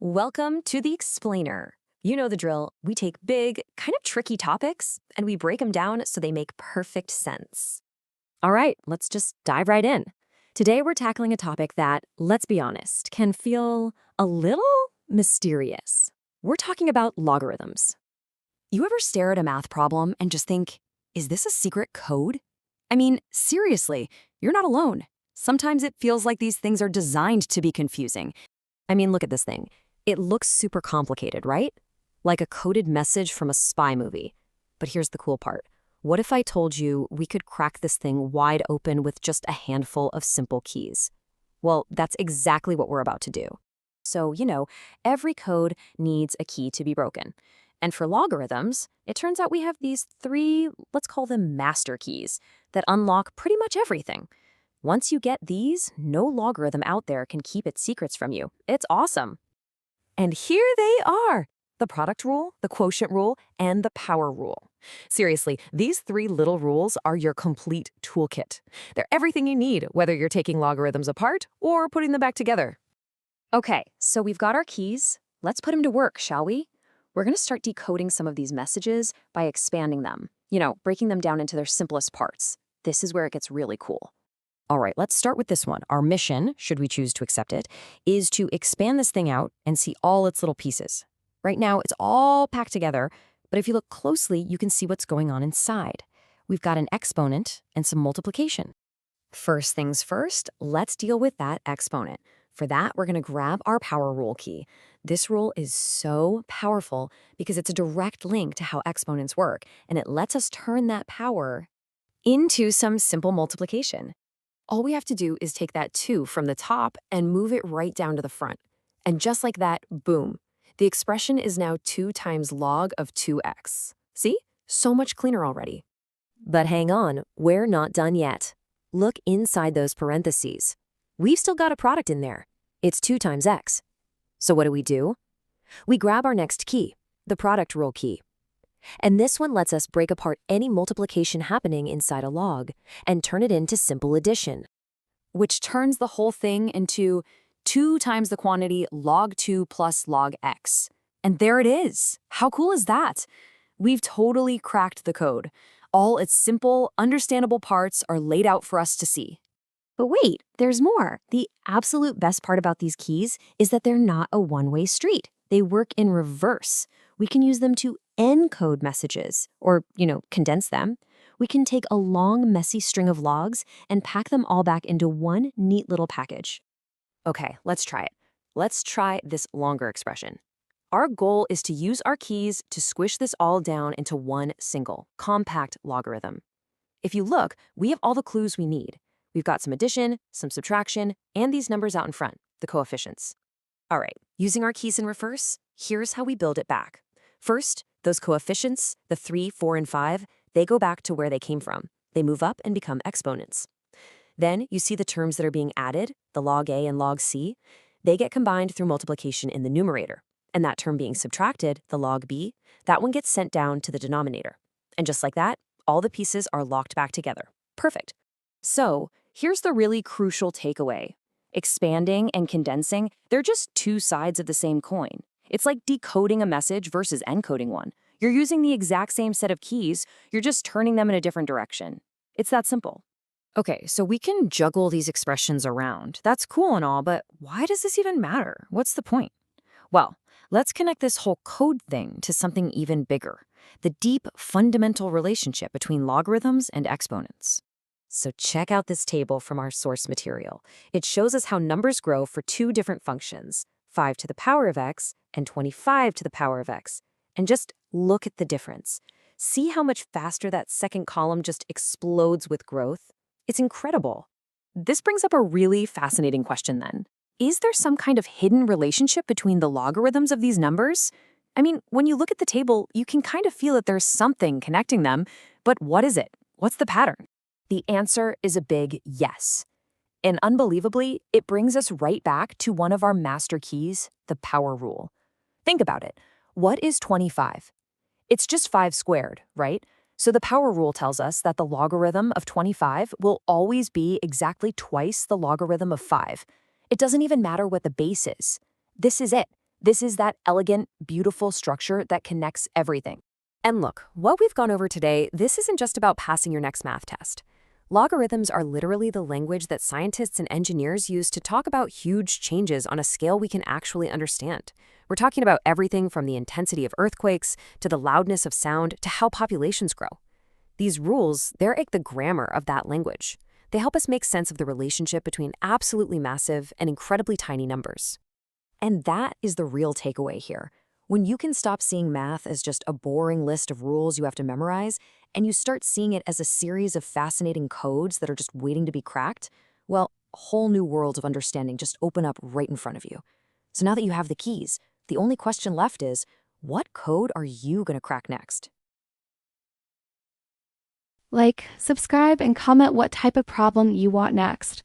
Welcome to the Explainer. You know the drill. We take big, kind of tricky topics and we break them down so they make perfect sense. All right, let's just dive right in. Today we're tackling a topic that, let's be honest, can feel a little mysterious. We're talking about logarithms. You ever stare at a math problem and just think, is this a secret code? I mean, seriously, you're not alone. Sometimes it feels like these things are designed to be confusing. I mean, look at this thing. It looks super complicated, right? Like a coded message from a spy movie. But here's the cool part. What if I told you we could crack this thing wide open with just a handful of simple keys? Well, that's exactly what we're about to do. So, every code needs a key to be broken. And for logarithms, it turns out we have these three, let's call them master keys, that unlock pretty much everything. Once you get these, no logarithm out there can keep its secrets from you. It's awesome. And here they are, the product rule, the quotient rule, and the power rule. Seriously, these three little rules are your complete toolkit. They're everything you need, whether you're taking logarithms apart or putting them back together. Okay, so we've got our keys. Let's put them to work, shall we? We're going to start decoding some of these messages by expanding them, breaking them down into their simplest parts. This is where it gets really cool. All right, let's start with this one. Our mission, should we choose to accept it, is to expand this thing out and see all its little pieces. Right now, it's all packed together, but if you look closely, you can see what's going on inside. We've got an exponent and some multiplication. First things first, let's deal with that exponent. For that, we're going to grab our power rule key. This rule is so powerful because it's a direct link to how exponents work, and it lets us turn that power into some simple multiplication. All we have to do is take that 2 from the top and move it right down to the front. And just like that, boom. The expression is now 2 times log of 2x. See? So much cleaner already. But hang on, we're not done yet. Look inside those parentheses. We've still got a product in there. It's 2 times x. So what do? We grab our next key, the product rule key. And this one lets us break apart any multiplication happening inside a log and turn it into simple addition, which turns the whole thing into 2 times the quantity log 2 plus log x. And there it is. How cool is that? We've totally cracked the code. All its simple, understandable parts are laid out for us to see. But wait, there's more. The absolute best part about these keys is that they're not a one-way street. They work in reverse. We can use them to encode messages, or, condense them. We can take a long, messy string of logs and pack them all back into one neat little package. Okay, let's try it. Let's try this longer expression. Our goal is to use our keys to squish this all down into one single, compact logarithm. If you look, we have all the clues we need. We've got some addition, some subtraction, and these numbers out in front, the coefficients. All right, using our keys in reverse, here's how we build it back. First, those coefficients, the 3, 4, and 5, they go back to where they came from. They move up and become exponents. Then you see the terms that are being added, the log a and log c. They get combined through multiplication in the numerator. And that term being subtracted, the log b, that one gets sent down to the denominator. And just like that, all the pieces are locked back together. Perfect. So here's the really crucial takeaway. Expanding and condensing, they're just two sides of the same coin. It's like decoding a message versus encoding one. You're using the exact same set of keys, you're just turning them in a different direction. It's that simple. Okay, so we can juggle these expressions around. That's cool and all, but why does this even matter? What's the point? Well, let's connect this whole code thing to something even bigger, the deep, fundamental relationship between logarithms and exponents. So check out this table from our source material. It shows us how numbers grow for two different functions, 5 to the power of x and 25 to the power of x. And just look at the difference. See how much faster that second column just explodes with growth? It's incredible. This brings up a really fascinating question then. Is there some kind of hidden relationship between the logarithms of these numbers? I mean, when you look at the table, you can kind of feel that there's something connecting them, but what is it? What's the pattern? The answer is a big yes. And unbelievably, it brings us right back to one of our master keys, the power rule. Think about it. What is 25? It's just 5 squared, right? So the power rule tells us that the logarithm of 25 will always be exactly twice the logarithm of 5. It doesn't even matter what the base is. This is it. This is that elegant, beautiful structure that connects everything. And look, what we've gone over today, this isn't just about passing your next math test. Logarithms are literally the language that scientists and engineers use to talk about huge changes on a scale we can actually understand. We're talking about everything from the intensity of earthquakes to the loudness of sound to how populations grow. These rules, they're like the grammar of that language. They help us make sense of the relationship between absolutely massive and incredibly tiny numbers. And that is the real takeaway here. When you can stop seeing math as just a boring list of rules you have to memorize, and you start seeing it as a series of fascinating codes that are just waiting to be cracked, well, whole new worlds of understanding just open up right in front of you. So now that you have the keys, the only question left is, what code are you going to crack next? Like, subscribe, and comment what type of problem you want next.